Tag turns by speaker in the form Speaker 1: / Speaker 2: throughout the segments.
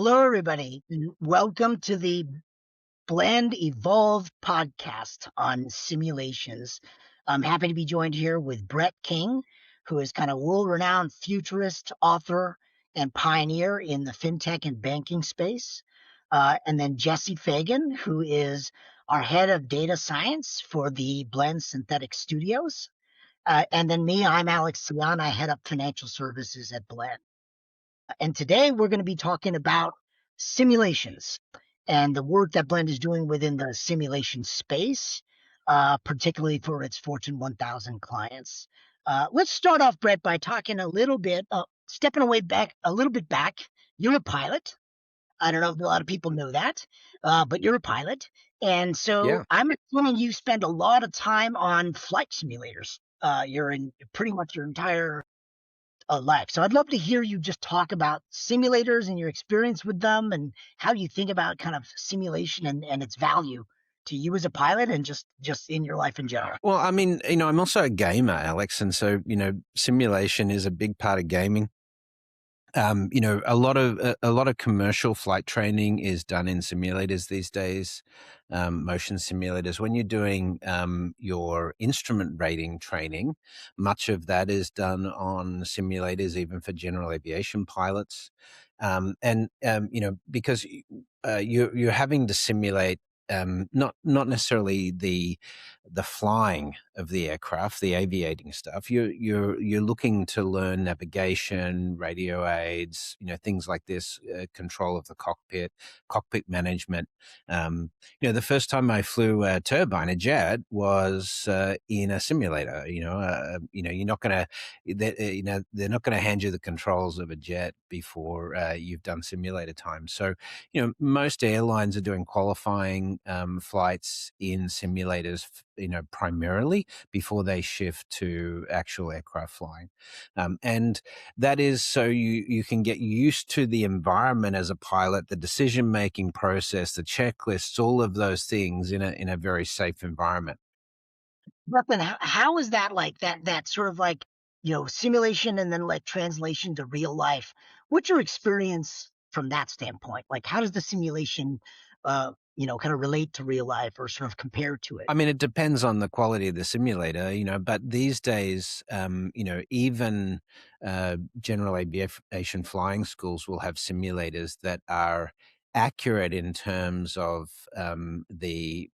Speaker 1: Hello, everybody. Welcome to the Blend Evolve podcast on simulations. I'm happy to be joined here with Brett King, who is kind of world-renowned futurist, author, and pioneer in the fintech and banking space. And then Jesse Fagan, who is our head of data science for the Blend Synthetic Studios. And then me, I'm Alex Sion. I head up financial services at Blend. And today we're going to be talking about simulations and the work that Blend is doing within the simulation space, particularly for its Fortune 1000 clients. Let's start off, Brett, by talking a little bit, stepping away back a little bit back. You're a pilot. I don't know if a lot of people know that, but you're a pilot. And so
Speaker 2: Yeah.
Speaker 1: I'm assuming you spend a lot of time on flight simulators. You're in pretty much your entire life. So I'd love to hear you just talk about simulators and your experience with them and how you think about kind of simulation and its value to you as a pilot and just in your life in general.
Speaker 2: Well, I mean, I'm also a gamer, Alex, and so simulation is a big part of gaming. A lot of commercial flight training is done in simulators these days, motion simulators. When you're doing your instrument rating training, much of that is done on simulators, even for general aviation pilots. Because you're having to simulate not necessarily the flying of the aircraft, the aviating stuff. You're looking to learn navigation, radio aids, things like this, control of the cockpit management. The first time I flew a turbine, a jet, was in a simulator. You're not going to, they're not going to hand you the controls of a jet before you've done simulator time. So, most airlines are doing qualifying flights in simulators, primarily before they shift to actual aircraft flying. And that is so you can get used to the environment as a pilot, the decision-making process, the checklists, all of those things in a very safe environment.
Speaker 1: But then how is that like that sort of like, simulation and then like translation to real life? What's your experience from that standpoint? Like how does the simulation kind of relate to real life or sort of compare to it?
Speaker 2: I mean, it depends on the quality of the simulator, but these days, even general aviation flying schools will have simulators that are accurate in terms of the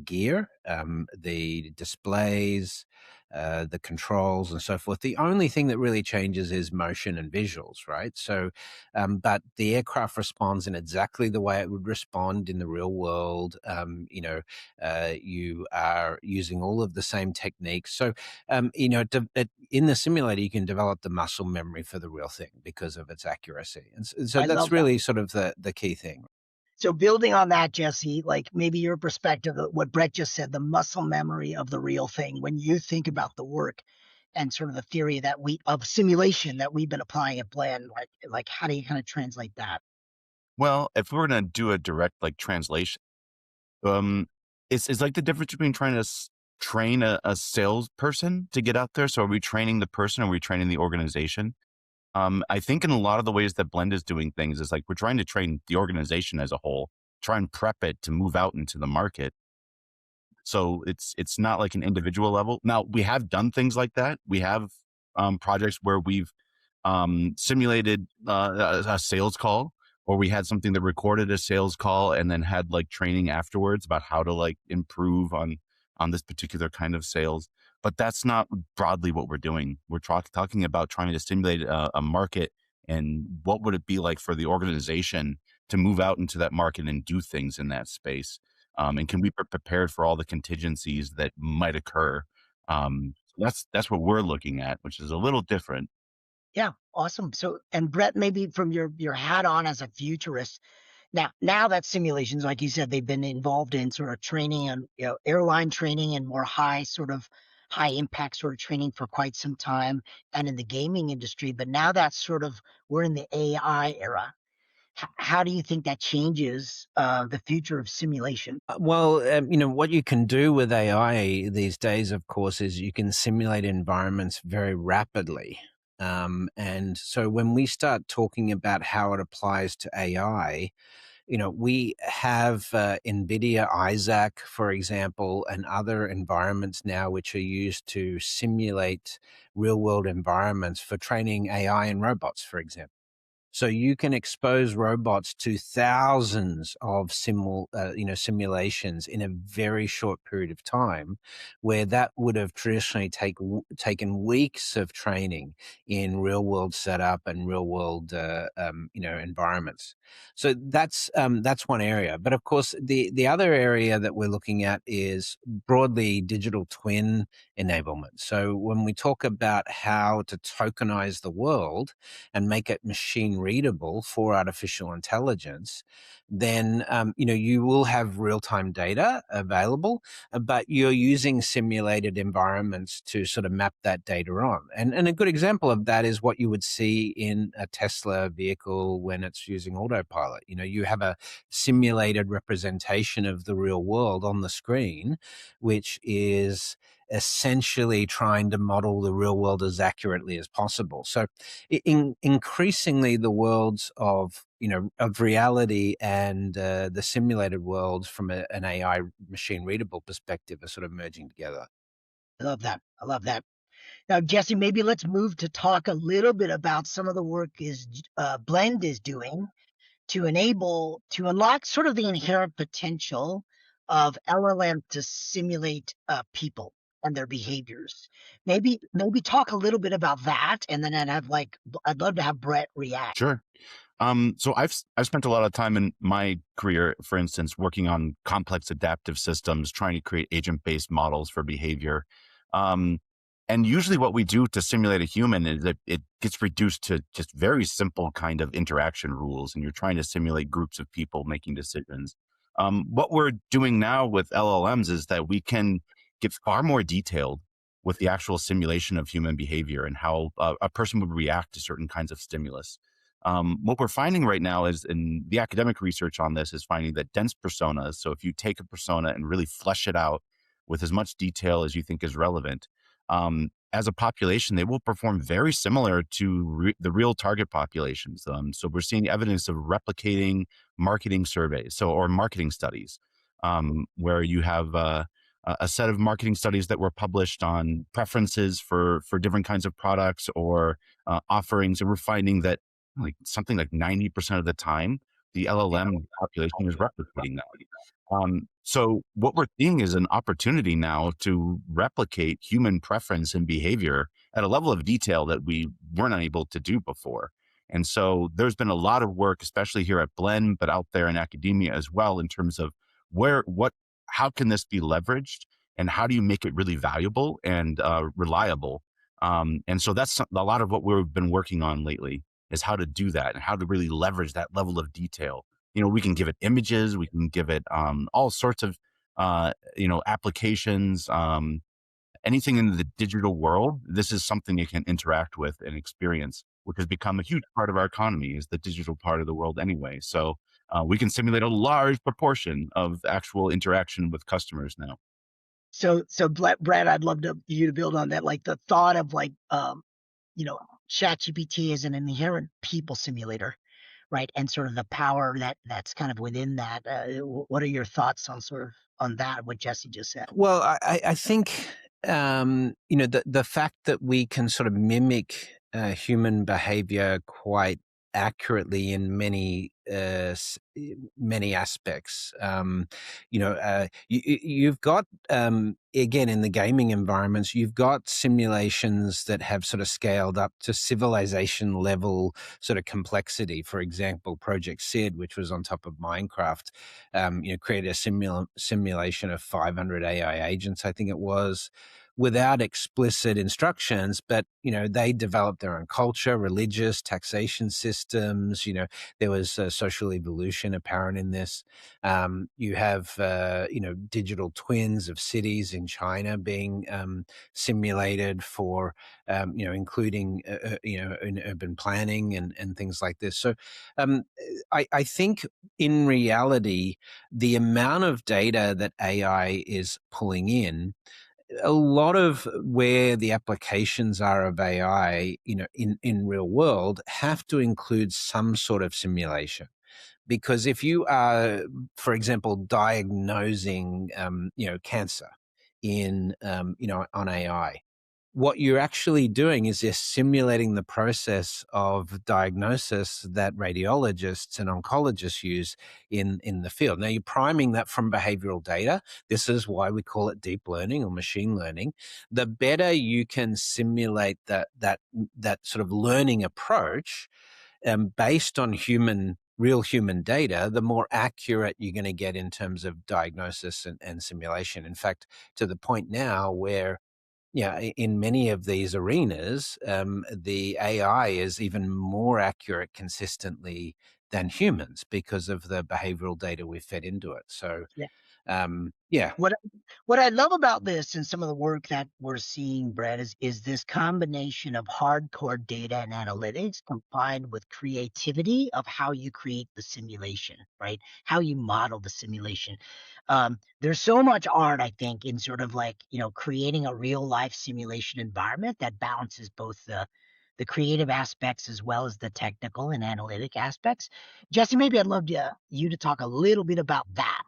Speaker 2: gear, the displays, the controls, and so forth. The only thing that really changes is motion and visuals, right? So, but the aircraft responds in exactly the way it would respond in the real world. You are using all of the same techniques. So, in the simulator, you can develop the muscle memory for the real thing because of its accuracy. And so
Speaker 1: I
Speaker 2: that's
Speaker 1: love that.
Speaker 2: really sort of the key thing.
Speaker 1: So building on that, Jesse, like maybe your perspective of what Brett just said, the muscle memory of the real thing, when you think about the work and sort of the theory that of simulation that we've been applying at Blend, like how do you kind of translate that?
Speaker 3: Well, if we're gonna do a direct translation, um, it's like the difference between trying to train a salesperson to get out there. So are we training the person or are we training the organization? I think in a lot of the ways that Blend is doing things is like we're trying to train the organization as a whole, try and prep it to move out into the market. So it's not like an individual level. Now we have done things like that. We have projects where we've simulated a sales call, or we had something that recorded a sales call and then had like training afterwards about how to like improve on this particular kind of sales. But that's not broadly what we're doing. We're talking about trying to stimulate a market, and what would it be like for the organization to move out into that market and do things in that space. And can we be prepared for all the contingencies that might occur? That's what we're looking at, which is a little different.
Speaker 1: Yeah, awesome. So, and Brett, maybe from your hat on as a futurist, now that simulations, like you said, they've been involved in sort of training and airline training and more high impact sort of training for quite some time, and in the gaming industry. But now that's sort of we're in the AI era. How do you think that changes the future of simulation?
Speaker 2: Well, what you can do with AI these days, of course, is you can simulate environments very rapidly. And so when we start talking about how it applies to AI, we have NVIDIA Isaac, for example, and other environments now which are used to simulate real world environments for training AI and robots, for example. So you can expose robots to thousands of simulations in a very short period of time, where that would have traditionally taken weeks of training in real world setup and real world environments. So that's one area. But of course, the other area that we're looking at is broadly digital twin enablement. So when we talk about how to tokenize the world and make it machine readable for artificial intelligence, then you will have real-time data available, but you're using simulated environments to sort of map that data on. And a good example of that is what you would see in a Tesla vehicle when it's using autopilot. You have a simulated representation of the real world on the screen, which is essentially trying to model the real world as accurately as possible. So increasingly the worlds of reality and the simulated worlds from an AI machine readable perspective are sort of merging together.
Speaker 1: I love that. I love that. Now, Jesse, maybe let's move to talk a little bit about some of the work Blend is doing to unlock sort of the inherent potential of LLM to simulate people and their behaviors. Maybe talk a little bit about that, and then I'd love to have Brett react.
Speaker 3: Sure. So I've spent a lot of time in my career, for instance, working on complex adaptive systems, trying to create agent-based models for behavior. And usually what we do to simulate a human is that it gets reduced to just very simple kind of interaction rules, and you're trying to simulate groups of people making decisions. What we're doing now with LLMs is that we can get far more detailed with the actual simulation of human behavior and how a person would react to certain kinds of stimulus. What we're finding right now is, in the academic research on this, is finding that dense personas, so if you take a persona and really flesh it out with as much detail as you think is relevant, as a population, they will perform very similar to the real target populations. So we're seeing evidence of replicating marketing surveys, or marketing studies, where you have a set of marketing studies that were published on preferences for different kinds of products or offerings, and we're finding that something like 90% of the time, the LLM population is replicating that. So what we're seeing is an opportunity now to replicate human preference and behavior at a level of detail that we weren't able to do before. And so there's been a lot of work, especially here at Blend, but out there in academia as well, in terms of how can this be leveraged and how do you make it really valuable and reliable? And so that's a lot of what we've been working on lately, is how to do that and how to really leverage that level of detail. We can give it images, we can give it all sorts of applications, anything in the digital world. This is something you can interact with and experience, which has become a huge part of our economy, is the digital part of the world anyway. So we can simulate a large proportion of actual interaction with customers now.
Speaker 1: So Brett, I'd love you to build on that, like the thought of ChatGPT is an inherent people simulator, right? And sort of the power that's kind of within that. What are your thoughts on that, what Jesse just said?
Speaker 2: Well, I think, the fact that we can sort of mimic human behavior quite accurately in many aspects. You've got, again, in the gaming environments, you've got simulations that have sort of scaled up to civilization level sort of complexity. For example, Project Sid, which was on top of Minecraft, created a simulation of 500 AI agents, I think it was, without explicit instructions, but they developed their own culture, religious, taxation systems. There was social evolution apparent in this. You have digital twins of cities in China being simulated for including in urban planning and things like this. So I think in reality, the amount of data that AI is pulling in a lot of where the applications are of AI, in real world, have to include some sort of simulation. Because if you are, for example, diagnosing, cancer on AI, what you're actually doing is you're simulating the process of diagnosis that radiologists and oncologists use in the field. Now, you're priming that from behavioral data. This is why we call it deep learning or machine learning. The better you can simulate that sort of learning approach, based on real human data, the more accurate you're going to get in terms of diagnosis and simulation. In fact, to the point now where, yeah, in many of these arenas, the AI is even more accurate consistently than humans because of the behavioral data we've fed into it. So,
Speaker 1: Yeah.
Speaker 2: yeah.
Speaker 1: What I love about this and some of the work that we're seeing, Brett, is this combination of hardcore data and analytics combined with creativity of how you create the simulation, right? How you model the simulation. There's so much art, I think, in sort of like, creating a real life simulation environment that balances both the creative aspects as well as the technical and analytic aspects. Jesse, maybe I'd love you to talk a little bit about that,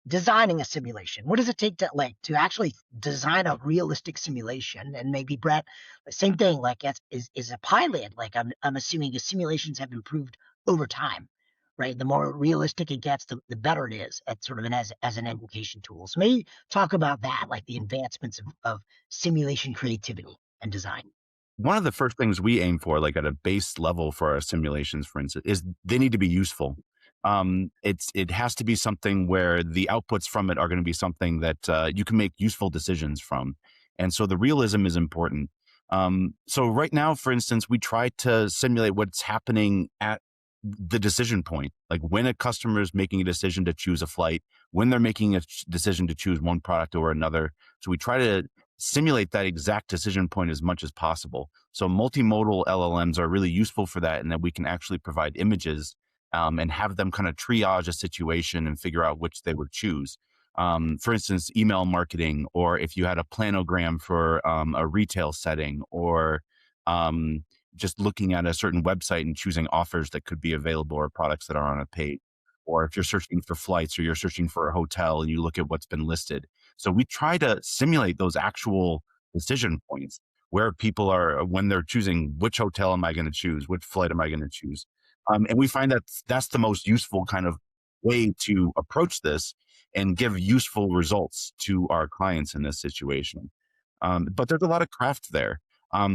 Speaker 1: designing a simulation. What does it take to actually design a realistic simulation? And maybe Brett, same thing, like is a pilot. Like I'm assuming the simulations have improved over time, right? The more realistic it gets, the better it is at sort of as an education tool. So maybe talk about that, like the advancements of simulation creativity and design.
Speaker 3: One of the first things we aim for, like at a base level for our simulations, for instance, is they need to be useful. It has to be something where the outputs from it are going to be something that you can make useful decisions from, and so the realism is important. So right now, for instance, we try to simulate what's happening at the decision point, like when a customer is making a decision to choose a flight, when they're making a decision to choose one product or another. So we try to simulate that exact decision point as much as possible. So multimodal LLMs are really useful for that, and that we can actually provide images and have them kind of triage a situation and figure out which they would choose. For instance, email marketing, or if you had a planogram for a retail setting, or um, just looking at a certain website and choosing offers that could be available or products that are on a page. Or if you're searching for flights or you're searching for a hotel and you look at what's been listed. So we try to simulate those actual decision points where people are when they're choosing which hotel am I going to choose, which flight am I going to choose. And we find that that's the most useful kind of way to approach this and give useful results to our clients in this situation. But there's a lot of craft there.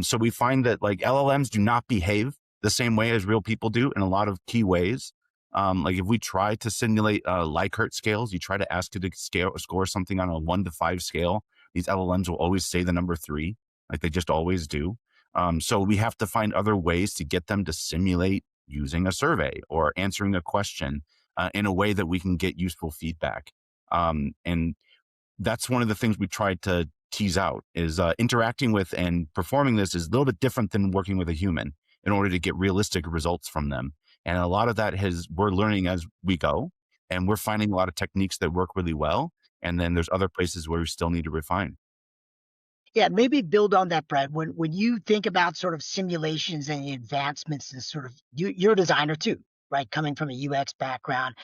Speaker 3: So we find that like LLMs do not behave the same way as real people do in a lot of key ways. Like if we try to simulate Likert scales, you try to ask it to score something on a 1 to 5 scale. These LLMs will always say the number 3, like they just always do. So we have to find other ways to get them to simulate using a survey or answering a question in a way that we can get useful feedback. And that's one of the things we tried to tease out is interacting with and performing this is a little bit different than working with a human in order to get realistic results from them. And a lot of that we're learning as we go, and we're finding a lot of techniques that work really well. And then there's other places where we still need to refine.
Speaker 1: Yeah, maybe build on that, Brett. When you think about sort of simulations and the advancements and sort of you're a designer too, right? Coming from a UX background,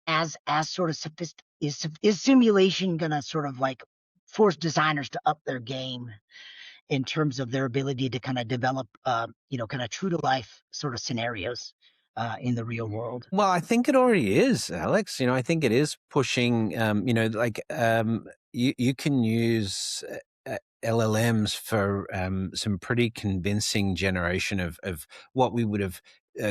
Speaker 1: as sort of is simulation gonna sort of like force designers to up their game in terms of their ability to kind of develop, kind of true to life sort of scenarios in the real world?
Speaker 2: Well, I think it already is, Alex. I think it is pushing, you can use LLMs for some pretty convincing generation of what we would have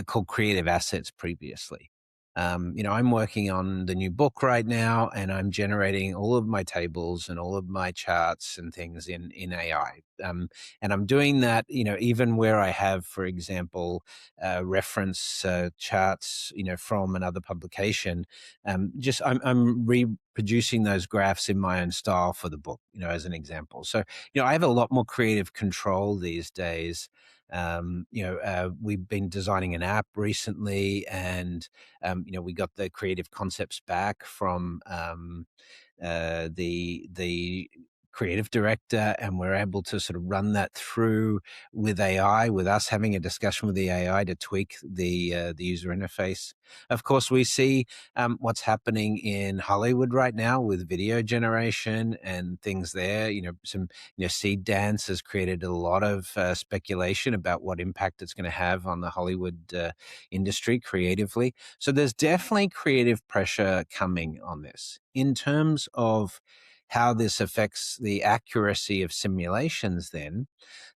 Speaker 2: called creative assets previously. I'm working on the new book right now, and I'm generating all of my tables and all of my charts and things in AI. And I'm doing that, even where I have, for example, reference charts, from another publication. I'm reproducing those graphs in my own style for the book, as an example. So, I have a lot more creative control these days. We've been designing an app recently, and we got the creative concepts back from the creative director, and we're able to sort of run that through with AI, with us having a discussion with the AI to tweak the user interface. Of course, we see what's happening in Hollywood right now with video generation and things there. Some Seed Dance has created a lot of speculation about what impact it's going to have on the Hollywood industry creatively. So there's definitely creative pressure coming on this. In terms of how this affects the accuracy of simulations, then,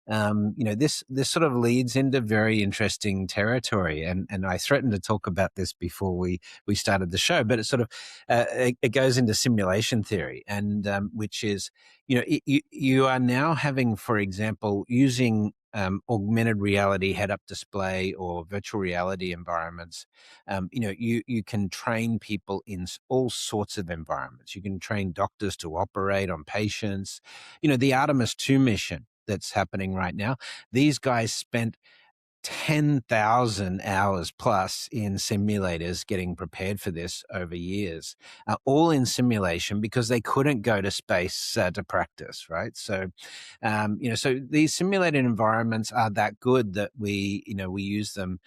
Speaker 2: this sort of leads into very interesting territory, and I threatened to talk about this before we started the show, but it sort of it goes into simulation theory, and which is, you are now having, for example, using augmented reality head-up display or virtual reality environments. You can train people in all sorts of environments. You can train doctors to operate on patients. The Artemis 2 mission that's happening right now, these guys spent 10,000 hours plus in simulators getting prepared for this over years, all in simulation because they couldn't go to space to practice, right? So, so these simulated environments are that good that we use them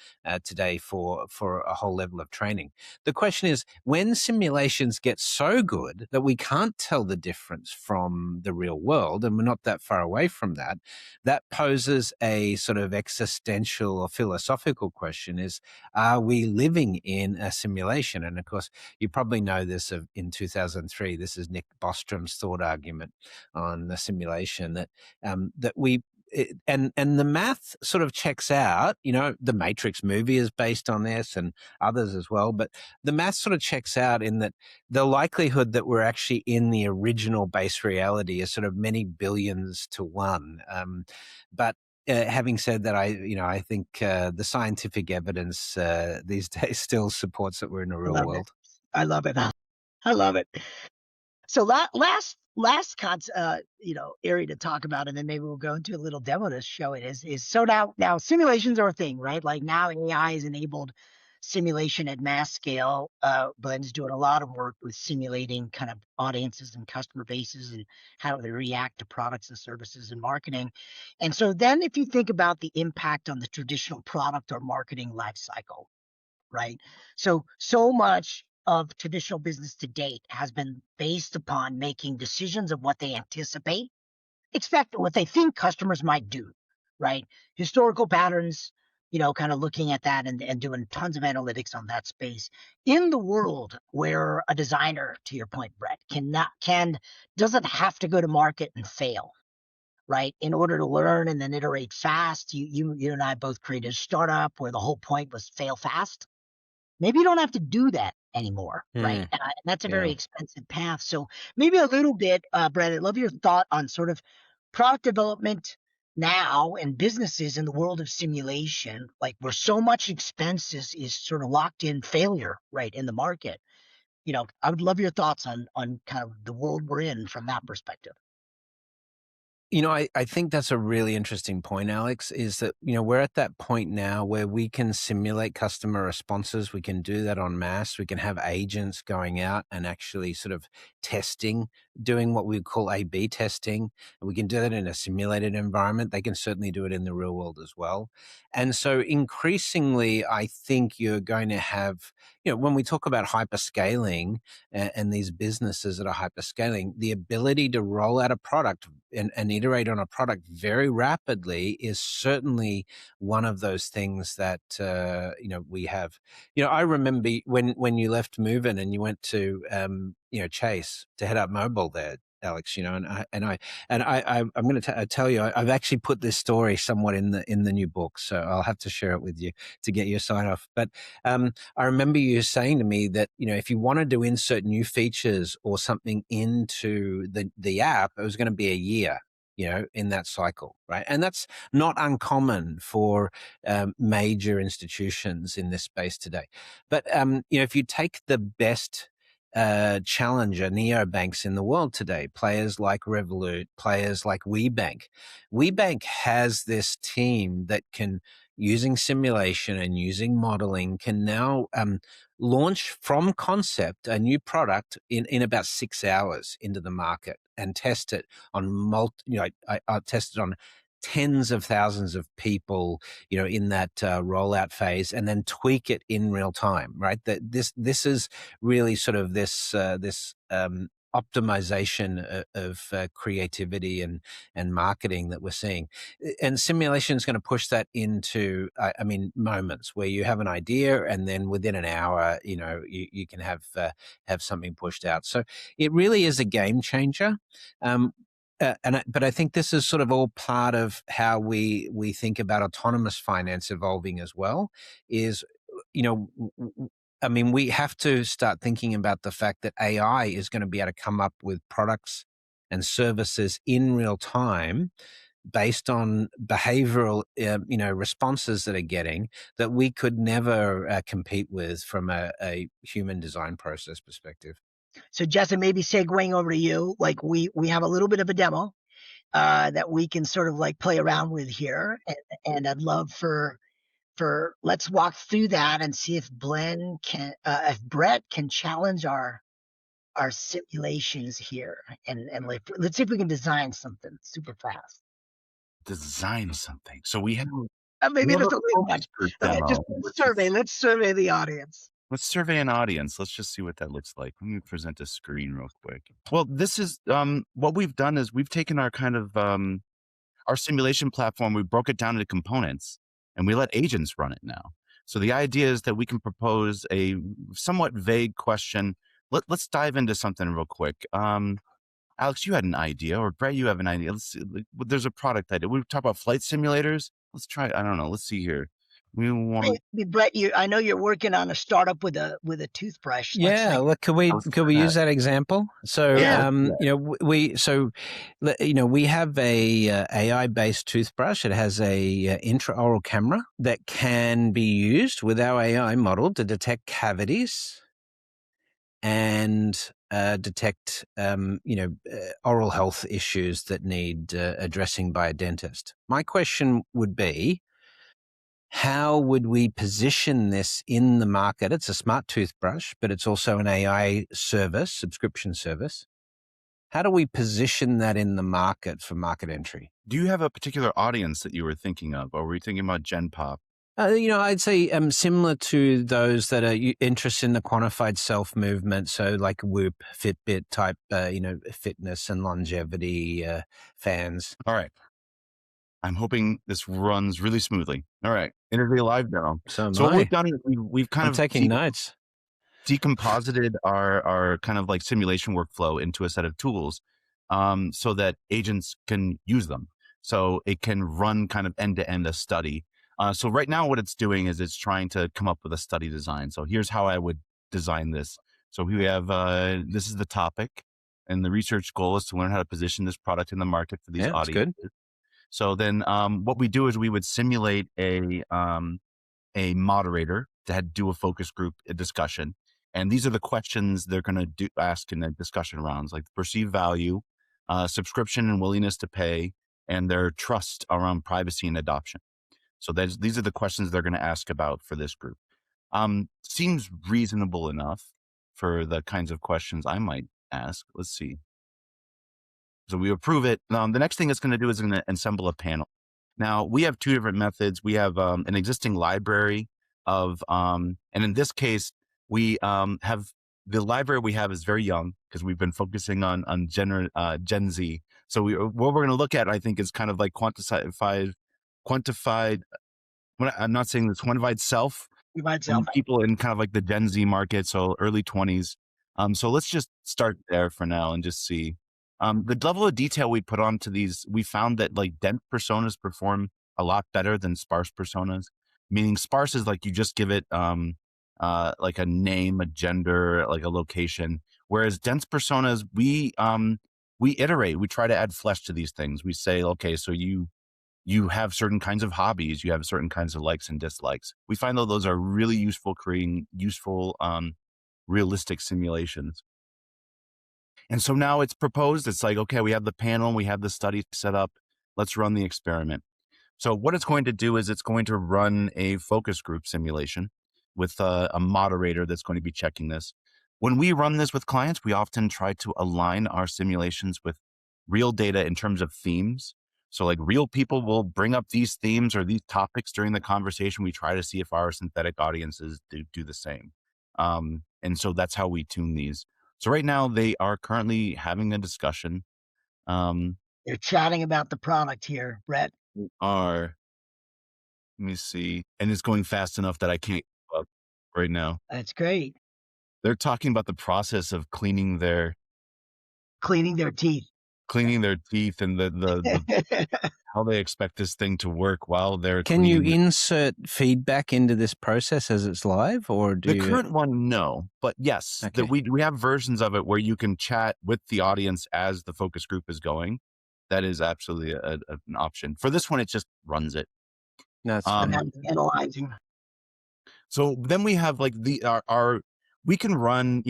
Speaker 2: today for a whole level of training. The question is, when simulations get so good that we can't tell the difference from the real world, and we're not that far away from that, that poses a sort of existential or philosophical question: is, are we living in a simulation? And of course, you probably know this in 2003. This is Nick Bostrom's thought argument on the simulation that and the math sort of checks out. The Matrix movie is based on this, and others as well. But the math sort of checks out in that the likelihood that we're actually in the original base reality is sort of many billions to one. But having said that, I think the scientific evidence these days still supports that we're in a real world.
Speaker 1: I love it. I love it. So last area to talk about, and then maybe we'll go into a little demo to show it is so now simulations are a thing, right? Like now AI has enabled simulation at mass scale. Blend's doing a lot of work with simulating kind of audiences and customer bases and how they react to products and services and marketing. And so then if you think about the impact on the traditional product or marketing life cycle, right? So much of traditional business to date has been based upon making decisions of what they expect, what they think customers might do, right? Historical patterns, kind of looking at that and doing tons of analytics on that space. In the world where a designer, to your point, Brett, doesn't have to go to market and fail, right? In order to learn and then iterate fast, you and I both created a startup where the whole point was fail fast. Maybe you don't have to do that anymore, right? And that's a very expensive path. So maybe a little bit, Brett, I'd love your thought on sort of product development now and businesses in the world of simulation, like where so much expense is sort of locked in failure, right, in the market. I would love your thoughts on kind of the world we're in from that perspective.
Speaker 2: I think that's a really interesting point, Alex, is that, we're at that point now where we can simulate customer responses. We can do that en masse. We can have agents going out and actually sort of testing, doing what we call A/B testing. We can do that in a simulated environment. They can certainly do it in the real world as well. And so increasingly, I think you're going to have, when we talk about hyperscaling and these businesses that are hyperscaling, the ability to roll out a product and iterate on a product very rapidly is certainly one of those things that we have. I remember when you left Movin and you went to Chase to head up mobile there, Alex. I'm going to tell you, I've actually put this story somewhat in the new book, so I'll have to share it with you to get your sign off. But I remember you saying to me that if you wanted to insert new features or something into the app, it was going to be a year. In that cycle, right? And that's not uncommon for major institutions in this space today. But if you take the best challenger neobanks in the world today, players like Revolut, players like WeBank has this team that can using simulation and using modeling can now launch from concept a new product in about 6 hours into the market and test it on I tested on tens of thousands of people, in that rollout phase, and then tweak it in real time. Right. That this is really sort of this optimization of creativity and marketing that we're seeing, and simulation is going to push that into moments where you have an idea and then within an hour you can have something pushed out. So it really is a game changer. But I think this is sort of all part of how we think about autonomous finance evolving as well. Is we have to start thinking about the fact that AI is going to be able to come up with products and services in real time based on behavioral responses that are getting that we could never compete with from a human design process perspective.
Speaker 1: So Justin, maybe segueing over to you, like we have a little bit of a demo that we can sort of like play around with here, and I'd love for let's walk through that and see if if Brett can challenge our simulations here, and let's see if we can design something super fast.
Speaker 3: Design something. So we have
Speaker 1: maybe just a little much. Just let's survey the audience.
Speaker 3: Let's survey an audience. Let's just see what that looks like. Let me present a screen real quick. Well, this is what we've done is we've taken our kind of our simulation platform, we broke it down into components, and we let agents run it now. So the idea is that we can propose a somewhat vague question. Let's dive into something real quick. Alex, you had an idea, or Brett, you have an idea. Let's see. There's a product idea. We talk about flight simulators. Let's try. I don't know. Let's see here. We want
Speaker 1: Brett. I know you're working on a startup with a toothbrush.
Speaker 2: Yeah, look, could we use that example? So, we have a AI-based toothbrush. It has a intraoral camera that can be used with our AI model to detect cavities and detect oral health issues that need addressing by a dentist. My question would be, how would we position this in the market? It's a smart toothbrush, but it's also an AI service, subscription service. How do we position that in the market for market entry?
Speaker 3: Do you have a particular audience that you were thinking of, or were you thinking about Gen Pop?
Speaker 2: I'd say similar to those that are interested in the quantified self movement. So like Whoop, Fitbit type, fitness and longevity fans.
Speaker 3: All right. I'm hoping this runs really smoothly. All right. Interview live now.
Speaker 2: So
Speaker 3: what we've done is we've kind of
Speaker 2: taking notes.
Speaker 3: Decomposited our kind of like simulation workflow into a set of tools so that agents can use them. So it can run kind of end-to-end a study. So right now what it's doing is it's trying to come up with a study design. So here's how I would design this. So we have, this is the topic, and the research goal is to learn how to position this product in the market for these audiences.
Speaker 2: Good.
Speaker 3: So then what we do is we would simulate a moderator to do a focus group discussion. And these are the questions they're going to ask in the discussion rounds, like perceived value, subscription and willingness to pay, and their trust around privacy and adoption. So these are the questions they're going to ask about for this group. Seems reasonable enough for the kinds of questions I might ask. Let's see. So we approve it. The next thing it's going to do is going to assemble a panel. Now we have two different methods. We have an existing library of, and in this case, we have the library we have is very young because we've been focusing on Gen Z. So what we're going to look at, I think, is kind of like quantified. I'm not saying this quantified self. People in kind of like the Gen Z market, so early 20s. So let's just start there for now and just see. The level of detail we put onto these, we found that like dense personas perform a lot better than sparse personas. Meaning sparse is like you just give it like a name, a gender, like a location. Whereas dense personas, we iterate. We try to add flesh to these things. We say, okay, so you have certain kinds of hobbies, you have certain kinds of likes and dislikes. We find that those are really useful, creating useful, realistic simulations. And so now it's proposed, it's like, okay, we have the panel, we have the study set up, let's run the experiment. So what it's going to do is it's going to run a focus group simulation with a moderator that's going to be checking this. When we run this with clients, we often try to align our simulations with real data in terms of themes. So like real people will bring up these themes or these topics during the conversation. We try to see if our synthetic audiences do the same. And so that's how we tune these. So right now they are currently having a discussion.
Speaker 1: They're chatting about the product here, Brett.
Speaker 3: Let me see. And it's going fast enough that I can't keep up right now.
Speaker 1: That's great.
Speaker 3: They're talking about the process of cleaning their
Speaker 1: teeth.
Speaker 3: and the how they expect this thing to work while they're
Speaker 2: Can you
Speaker 3: cleaning.
Speaker 2: insert feedback into this process as it's live, or do
Speaker 3: The
Speaker 2: you?
Speaker 3: current one, no, but yes,
Speaker 2: Okay.
Speaker 3: we have versions of it where you can chat with the audience as the focus group is going. That is absolutely an option. For this one, it just runs it.
Speaker 2: No, it's
Speaker 1: And
Speaker 2: fine.
Speaker 1: that's analyzing.
Speaker 3: So then we have like we can run,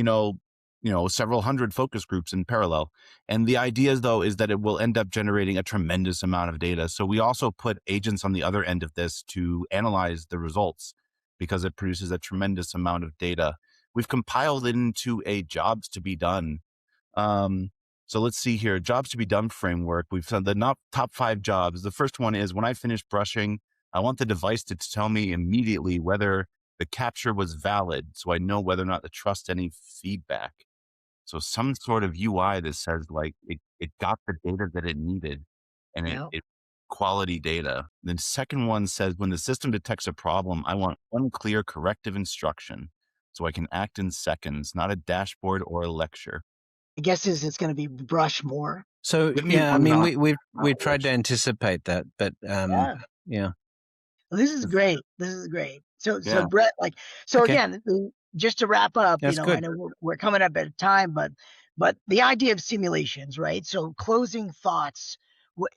Speaker 3: several hundred focus groups in parallel. And the idea though, is that it will end up generating a tremendous amount of data. So we also put agents on the other end of this to analyze the results because it produces a tremendous amount of data. We've compiled it into a jobs to be done. So let's see here, jobs to be done framework. We've done the top 5 jobs. The first one is when I finish brushing, I want the device to tell me immediately whether the capture was valid, so I know whether or not to trust any feedback. So some sort of UI that says like it got the data that it needed and it quality data. The second one says when the system detects a problem, I want one clear corrective instruction so I can act in seconds, not a dashboard or a lecture.
Speaker 1: I guess it's going to be brush more.
Speaker 2: So yeah, I mean we've tried to anticipate that, but yeah.
Speaker 1: Well, this is great. So
Speaker 3: Yeah.
Speaker 1: Brett,
Speaker 2: Okay.
Speaker 1: again, just to wrap up,
Speaker 2: That's
Speaker 1: I
Speaker 2: good.
Speaker 1: know we're coming up at a time, but the idea of simulations, right? So closing thoughts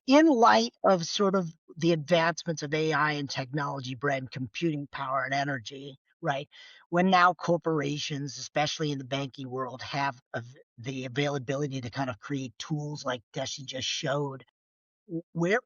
Speaker 1: in light of sort of the advancements of AI and technology, Brett, and computing power and energy, right? When now corporations, especially in the banking world, have the availability to kind of create tools like Desi just showed, where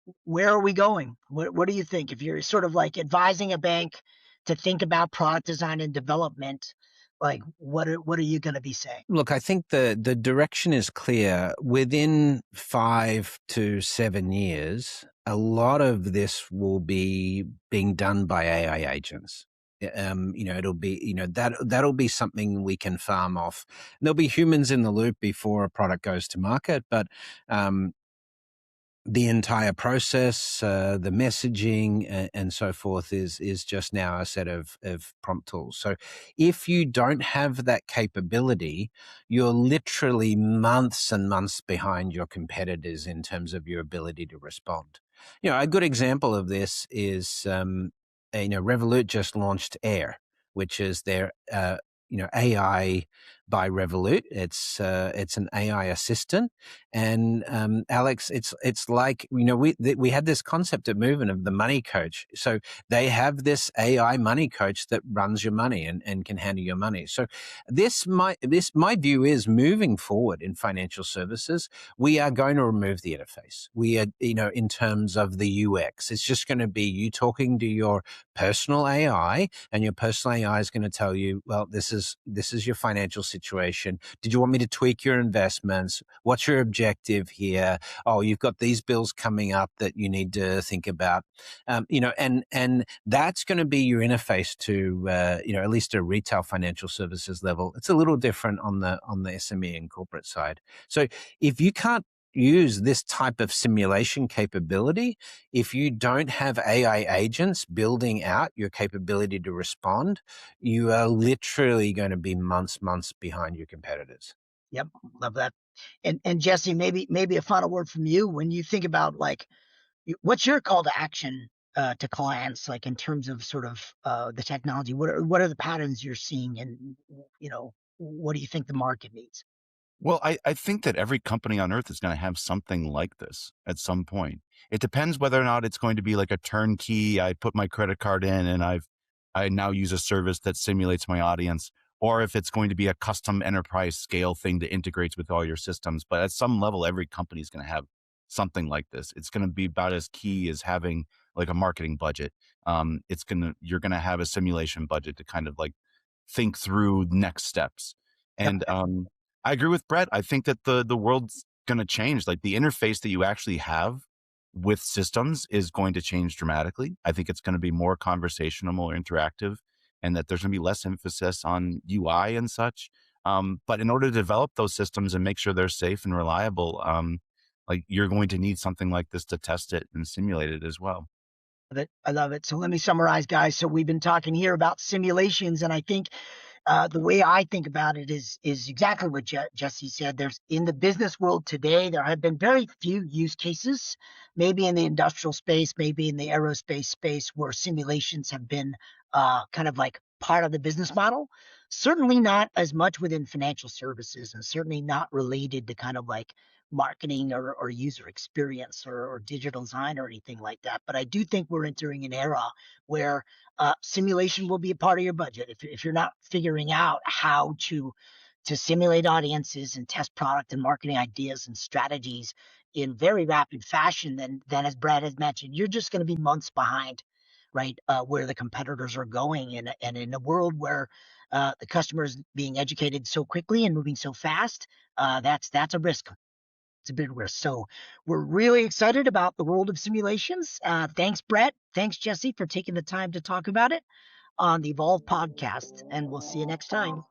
Speaker 1: are we going? What do you think? If you're sort of like advising a bank to think about product design and development, like what are you going to be saying?
Speaker 2: Look, I think the direction is clear. Within 5 to 7 years, a lot of this will be being done by AI agents. It'll be, that'll be something we can farm off. There'll be humans in the loop before a product goes to market, but the entire process, the messaging and so forth is just now a set of prompt tools. So if you don't have that capability, you're literally months and months behind your competitors in terms of your ability to respond. A good example of this is, Revolut just launched Air, which is their, AI by Revolut. It's an AI assistant, and Alex, it's like we had this concept at Movement of the money coach. So they have this AI money coach that runs your money and can handle your money. So my view is moving forward in financial services, we are going to remove the interface. We are in terms of the UX, it's just going to be you talking to your personal AI, and your personal AI is going to tell you, well, this is your financial situation. Did you want me to tweak your investments? What's your objective here? Oh, you've got these bills coming up that you need to think about. And that's going to be your interface to at least a retail financial services level. It's a little different on the SME and corporate side. So if you can't use this type of simulation capability, if you don't have AI agents building out your capability to respond, you are literally going to be months behind your competitors.
Speaker 1: Yep, love that. And Jesse, maybe a final word from you when you think about what's your call to action to clients, like in terms of sort of the technology. What are the patterns you're seeing, and what do you think the market needs?
Speaker 3: Well, I think that every company on earth is going to have something like this at some point. It depends whether or not it's going to be like a turnkey. I put my credit card in and I now use a service that simulates my audience, or if it's going to be a custom enterprise scale thing that integrates with all your systems. But at some level, every company is going to have something like this. It's going to be about as key as having like a marketing budget. You're going to have a simulation budget to kind of like think through next steps.
Speaker 1: Yep.
Speaker 3: And I agree with Brett. I think that the world's going to change. Like the interface that you actually have with systems is going to change dramatically. I think it's going to be more conversational, more interactive, and that there's going to be less emphasis on UI and such. But in order to develop those systems and make sure they're safe and reliable, like you're going to need something like this to test it and simulate it as well.
Speaker 1: I love it. So let me summarize, guys. So we've been talking here about simulations, and I think the way I think about it is exactly what Jesse said. There's in the business world today, there have been very few use cases, maybe in the industrial space, maybe in the aerospace space, where simulations have been kind of like part of the business model. Certainly not as much within financial services, and certainly not related to kind of like marketing or user experience or digital design or anything like that. But I do think we're entering an era where simulation will be a part of your budget. If you're not figuring out how to simulate audiences and test product and marketing ideas and strategies in very rapid fashion, then as Brad has mentioned, you're just going to be months behind, right? Where the competitors are going, and in a world where the customer is being educated so quickly and moving so fast, that's a risk. It's a big risk. So we're really excited about the world of simulations. Thanks, Brett. Thanks, Jesse, for taking the time to talk about it on the Evolve podcast. And we'll see you next time.